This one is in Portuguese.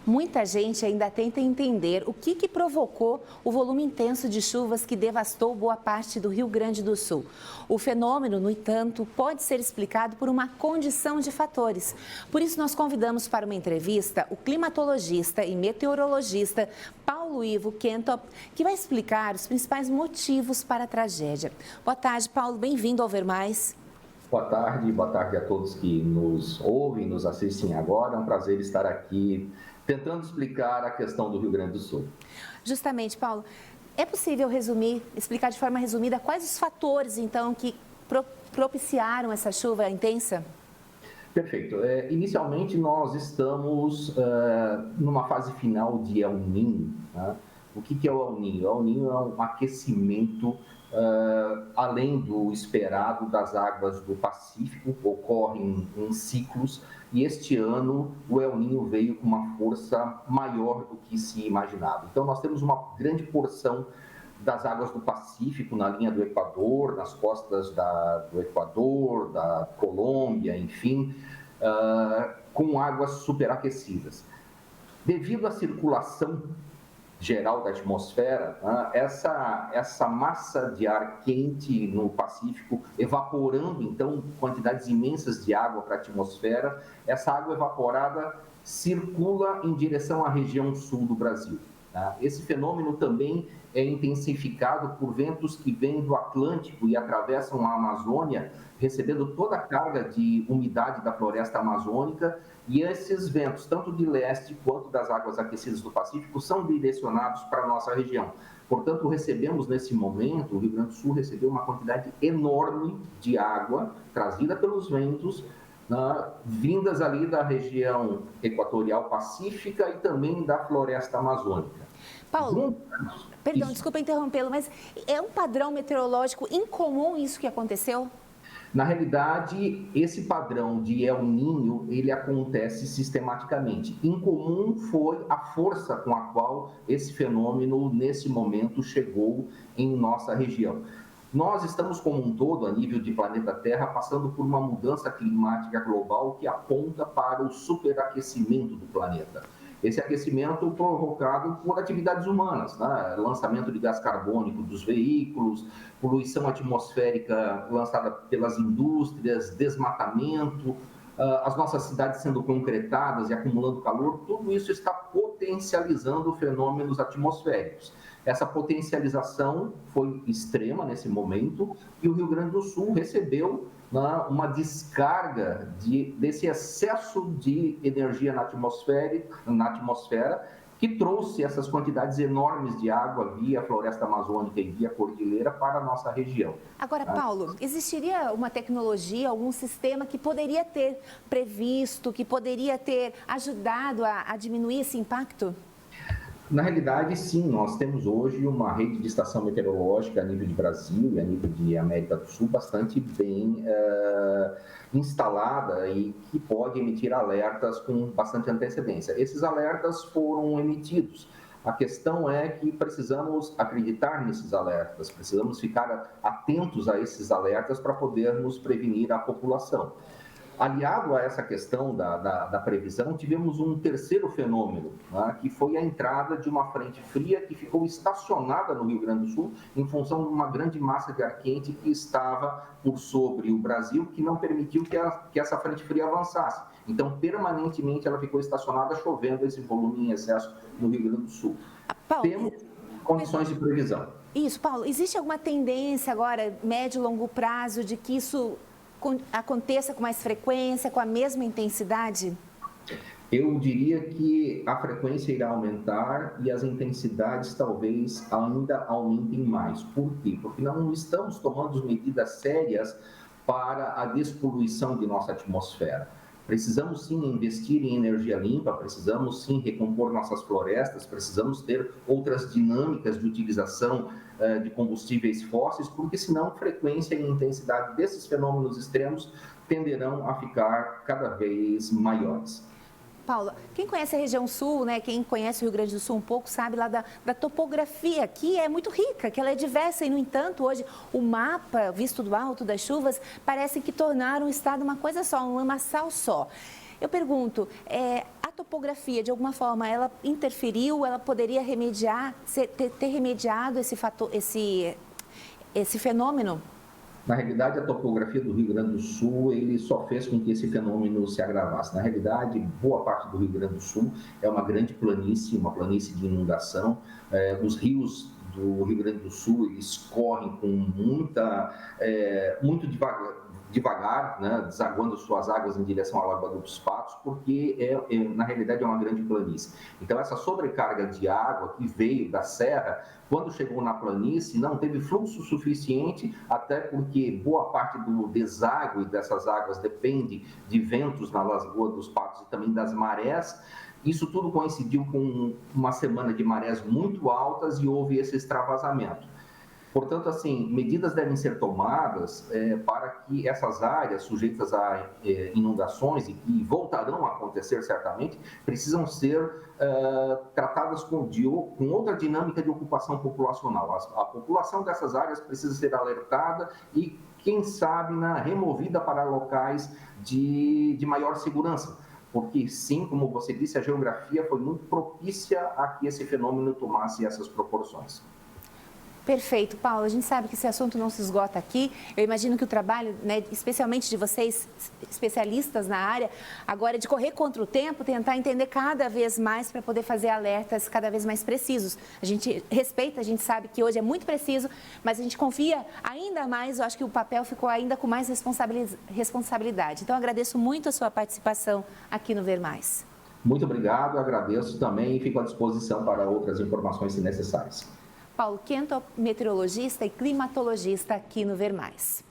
Muita gente ainda tenta entender o que provocou o volume intenso de chuvas que devastou boa parte do Rio Grande do Sul. O fenômeno, no entanto, pode ser explicado por uma condição de fatores. Por isso, nós convidamos para uma entrevista o climatologista e meteorologista Paulo Ivo Kentop, que vai explicar os principais motivos para a tragédia. Boa tarde, Paulo. Bem-vindo ao Ver Mais. Boa tarde a todos que nos ouvem, nos assistem agora. É um prazer estar aqui tentando explicar a questão do Rio Grande do Sul. Justamente, Paulo, é possível explicar de forma resumida quais os fatores, então, que propiciaram essa chuva intensa? Perfeito. Inicialmente, nós estamos numa fase final de El Niño. Né? O que é o El Niño? O El Niño é um aquecimento além do esperado das águas do Pacífico, ocorrem em ciclos, e este ano o El Niño veio com uma força maior do que se imaginava. Então, nós temos uma grande porção das águas do Pacífico na linha do Equador, nas costas do Equador, da Colômbia, enfim, com águas superaquecidas. Devido à circulação geral da atmosfera, essa massa de ar quente no Pacífico evaporando, então, quantidades imensas de água para a atmosfera, essa água evaporada circula em direção à região sul do Brasil. Esse fenômeno também é intensificado por ventos que vêm do Atlântico e atravessam a Amazônia, recebendo toda a carga de umidade da floresta amazônica, e esses ventos, tanto de leste quanto das águas aquecidas do Pacífico, são direcionados para a nossa região. Portanto, recebemos nesse momento, o Rio Grande do Sul recebeu uma quantidade enorme de água trazida pelos ventos, vindas ali da região equatorial pacífica e também da floresta amazônica. Paulo, perdão, desculpa interrompê-lo, mas é um padrão meteorológico incomum isso que aconteceu? Na realidade, esse padrão de El Niño, ele acontece sistematicamente. Incomum foi a força com a qual esse fenômeno, nesse momento, chegou em nossa região. Nós estamos, como um todo, a nível de planeta Terra, passando por uma mudança climática global que aponta para o superaquecimento do planeta. Esse aquecimento provocado por atividades humanas, né? Lançamento de gás carbônico dos veículos, poluição atmosférica lançada pelas indústrias, desmatamento, as nossas cidades sendo concretadas e acumulando calor, tudo isso está potencializando fenômenos atmosféricos. Essa potencialização foi extrema nesse momento e o Rio Grande do Sul recebeu uma descarga desse excesso de energia na atmosfera que trouxe essas quantidades enormes de água via floresta amazônica e via cordilheira para a nossa região. Agora, Paulo, existiria uma tecnologia, algum sistema que poderia ter previsto, que poderia ter ajudado a diminuir esse impacto? Na realidade, sim, nós temos hoje uma rede de estação meteorológica a nível de Brasil e a nível de América do Sul bastante bem instalada e que pode emitir alertas com bastante antecedência. Esses alertas foram emitidos. A questão é que precisamos acreditar nesses alertas, precisamos ficar atentos a esses alertas para podermos prevenir a população. Aliado a essa questão da previsão, tivemos um terceiro fenômeno, né, que foi a entrada de uma frente fria que ficou estacionada no Rio Grande do Sul em função de uma grande massa de ar quente que estava por sobre o Brasil, que não permitiu que essa frente fria avançasse. Então, permanentemente, ela ficou estacionada, chovendo esse volume em excesso no Rio Grande do Sul. Paulo, temos condições de previsão. Isso, Paulo. Existe alguma tendência agora, médio e longo prazo, de que isso aconteça com mais frequência, com a mesma intensidade? Eu diria que a frequência irá aumentar e as intensidades talvez ainda aumentem mais. Por quê? Porque não estamos tomando medidas sérias para a despoluição de nossa atmosfera. Precisamos sim investir em energia limpa, precisamos sim recompor nossas florestas, precisamos ter outras dinâmicas de utilização de combustíveis fósseis, porque senão a frequência e intensidade desses fenômenos extremos tenderão a ficar cada vez maiores. Paulo, quem conhece a região sul, né, quem conhece o Rio Grande do Sul um pouco, sabe lá da topografia, que é muito rica, que ela é diversa e, no entanto, hoje o mapa, visto do alto das chuvas, parece que tornaram o estado uma coisa só, um lamaçal só. Eu pergunto, a topografia, de alguma forma, ela interferiu, ela poderia remediar, ter remediado esse fenômeno? Na realidade, a topografia do Rio Grande do Sul, ele só fez com que esse fenômeno se agravasse. Na realidade, boa parte do Rio Grande do Sul é uma grande planície, uma planície de inundação. Os rios do Rio Grande do Sul, eles correm com muito devagar, né, desaguando suas águas em direção à Lagoa dos Patos, porque na realidade é uma grande planície. Então essa sobrecarga de água que veio da serra, quando chegou na planície, não teve fluxo suficiente, até porque boa parte do deságue dessas águas depende de ventos na Lagoa dos Patos e também das marés. Isso tudo coincidiu com uma semana de marés muito altas e houve esse extravasamento. Portanto, assim, medidas devem ser tomadas para que essas áreas sujeitas a inundações e que voltarão a acontecer certamente, precisam ser tratadas com outra dinâmica de ocupação populacional. A população dessas áreas precisa ser alertada e, quem sabe, removida para locais de maior segurança. Porque, sim, como você disse, a geografia foi muito propícia a que esse fenômeno tomasse essas proporções. Perfeito, Paulo. A gente sabe que esse assunto não se esgota aqui. Eu imagino que o trabalho, né, especialmente de vocês, especialistas na área, agora é de correr contra o tempo, tentar entender cada vez mais para poder fazer alertas cada vez mais precisos. A gente respeita, a gente sabe que hoje é muito preciso, mas a gente confia ainda mais. Eu acho que o papel ficou ainda com mais responsabilidade. Então, eu agradeço muito a sua participação aqui no Ver Mais. Muito obrigado, agradeço também e fico à disposição para outras informações se necessárias. Paulo Quento, meteorologista e climatologista aqui no Ver Mais.